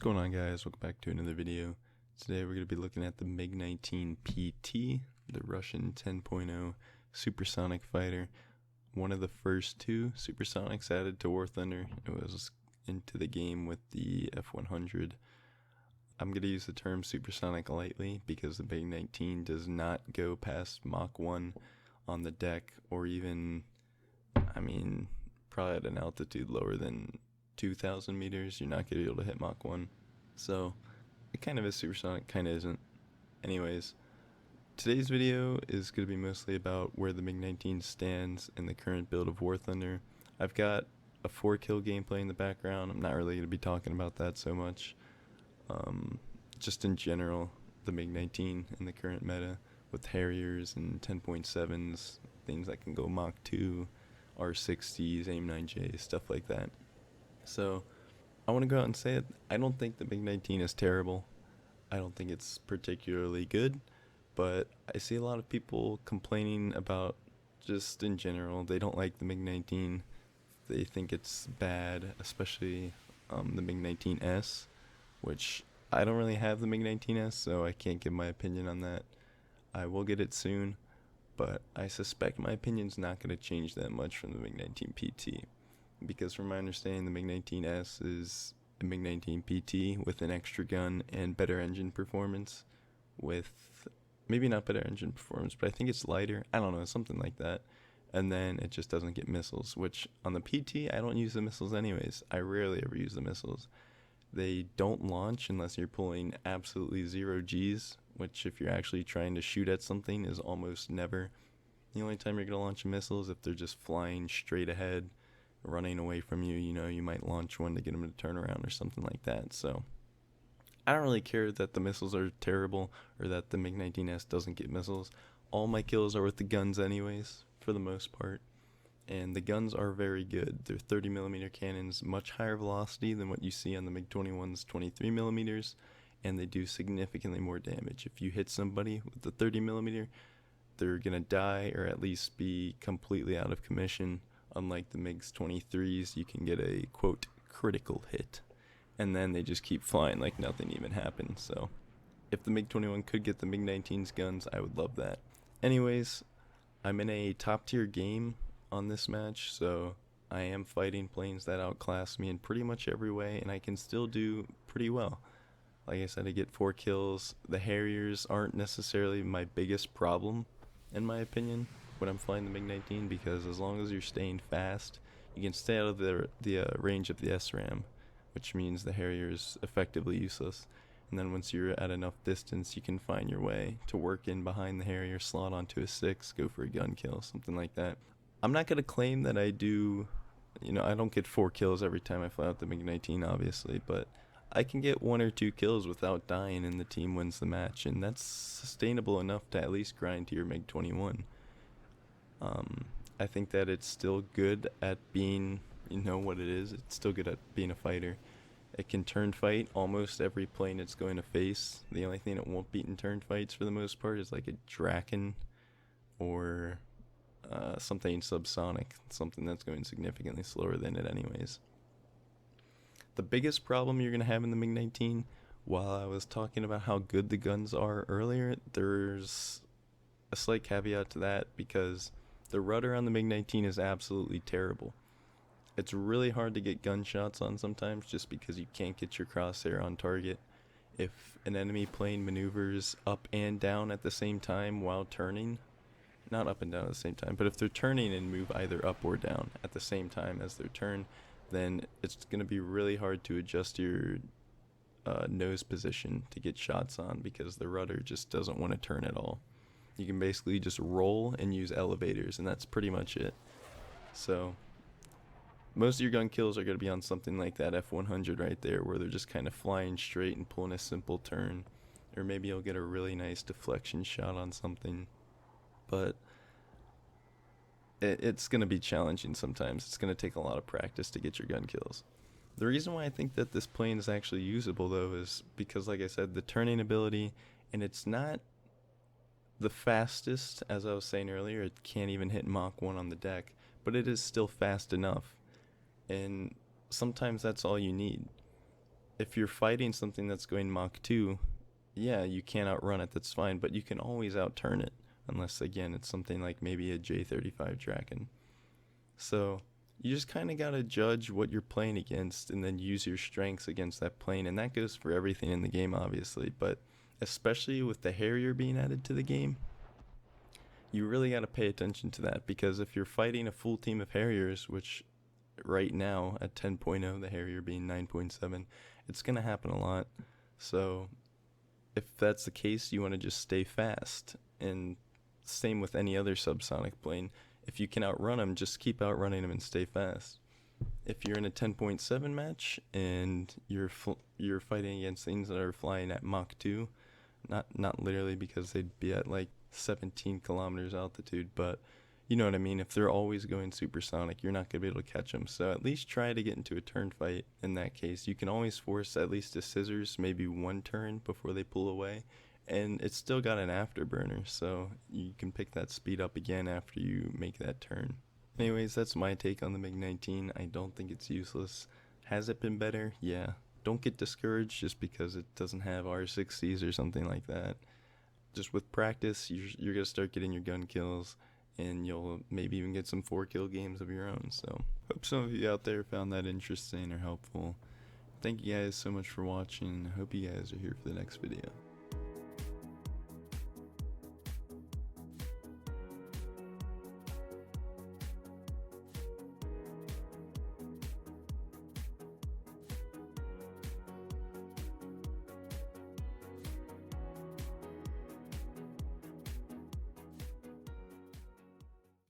What's going on, guys? Welcome back to another video. Today we're going to be looking at the MiG19-PT, the Russian 10.0 supersonic fighter. One of the first two supersonics added to War Thunder. It was into the game with the F-100. I'm going to use the term supersonic lightly because the MiG-19 does not go past Mach 1 on the deck, or even, probably at an altitude lower than 2,000 meters, you're not going to be able to hit Mach 1. So it kind of is supersonic, kind of isn't. Anyways, today's video is going to be mostly about where the MiG-19 stands in the current build of War Thunder. I've got a 4-kill gameplay in the background. I'm not really going to be talking about that so much. Just in general, the MiG-19 in the current meta with Harriers and 10.7s, things that can go Mach 2, R60s, AIM-9Js, stuff like that. So I want to go out and say it. I don't think the MiG-19 is terrible. I don't think it's particularly good, but I see a lot of people complaining about, just in general, they don't like the MiG-19. They think it's bad, especially the MiG-19S, which I don't really have the MiG-19S, so I can't give my opinion on that. I will get it soon, but I suspect my opinion's not going to change that much from the MiG-19-PT. Because from my understanding, the MiG-19S is a MiG-19-PT with an extra gun and better engine performance, with maybe not better engine performance, but I think it's lighter. I don't know, something like that. And then it just doesn't get missiles, which on the PT, I don't use the missiles anyways. I rarely ever use the missiles. They don't launch unless you're pulling absolutely 0 Gs, which if you're actually trying to shoot at something is almost never. The only time you're going to launch a missile is if they're just flying straight ahead, running away from you. You might launch one to get them to turn around or something like that. So I don't really care that the missiles are terrible or that the MiG-19S doesn't get missiles. All my kills are with the guns anyways, for the most part. And the guns are very good. They're 30mm cannons, much higher velocity than what you see on the MiG-21's 23mm, and they do significantly more damage. If you hit somebody with the 30mm, they're going to die or at least be completely out of commission. Unlike the MiG's 23s, you can get a, quote, critical hit, and then they just keep flying like nothing even happened. So if the MiG-21 could get the MiG-19's guns, I would love that. Anyways, I'm in a top-tier game on this match, so I am fighting planes that outclass me in pretty much every way, and I can still do pretty well. Like I said, I get 4 kills. The Harriers aren't necessarily my biggest problem, in my opinion, when I'm flying the MiG-19, because as long as you're staying fast, you can stay out of the range of the SRAM, which means the Harrier is effectively useless. And then once you're at enough distance, you can find your way to work in behind the Harrier, slot onto a 6, go for a gun kill, something like that. I'm not going to claim that I do, I don't get 4 kills every time I fly out the MiG-19, obviously, but I can get 1 or 2 kills without dying and the team wins the match, and that's sustainable enough to at least grind to your MiG-21. I think that it's still good at being, what it is. It's still good at being a fighter. It can turn fight almost every plane it's going to face. The only thing it won't beat in turn fights for the most part is like a Draken or something subsonic, something that's going significantly slower than it anyways. The biggest problem you're going to have in the MiG-19, while I was talking about how good the guns are earlier, there's a slight caveat to that, because the rudder on the MiG-19 is absolutely terrible. It's really hard to get gunshots on sometimes just because you can't get your crosshair on target. If an enemy plane maneuvers up and down at the same time while turning, not up and down at the same time, but if they're turning and move either up or down at the same time as their turn, then it's going to be really hard to adjust your nose position to get shots on, because the rudder just doesn't want to turn at all. You can basically just roll and use elevators, and that's pretty much it. So most of your gun kills are going to be on something like that F-100 right there, where they're just kind of flying straight and pulling a simple turn. Or maybe you'll get a really nice deflection shot on something. But it's going to be challenging sometimes. It's going to take a lot of practice to get your gun kills. The reason why I think that this plane is actually usable, though, is because, like I said, the turning ability, and it's not the fastest, as I was saying earlier. It can't even hit Mach 1 on the deck, but it is still fast enough. And sometimes that's all you need. if you're fighting something that's going Mach 2, yeah, you can't outrun it, that's fine, but you can always outturn it. Unless, again, it's something like maybe a J-35 Draken. So you just kind of got to judge what you're playing against and then use your strengths against that plane. And that goes for everything in the game, obviously. But especially with the Harrier being added to the game, you really got to pay attention to that. Because if you're fighting a full team of Harriers, which right now at 10.0, the Harrier being 9.7, it's going to happen a lot. So if that's the case, you want to just stay fast. And same with any other subsonic plane. If you can outrun them, just keep outrunning them and stay fast. If you're in a 10.7 match and you're fighting against things that are flying at Mach 2, not literally because they'd be at like 17 kilometers altitude, but you know what I mean. If they're always going supersonic, you're not going to be able to catch them. So at least try to get into a turn fight in that case. You can always force at least a scissors, maybe one turn before they pull away. And it's still got an afterburner, so you can pick that speed up again after you make that turn. Anyways, that's my take on the MiG-19. I don't think it's useless. Has it been better? Yeah. Don't get discouraged just because it doesn't have R60s or something like that. Just with practice, you're going to start getting your gun kills, and you'll maybe even get some 4-kill games of your own. So, hope some of you out there found that interesting or helpful. Thank you guys so much for watching. I hope you guys are here for the next video.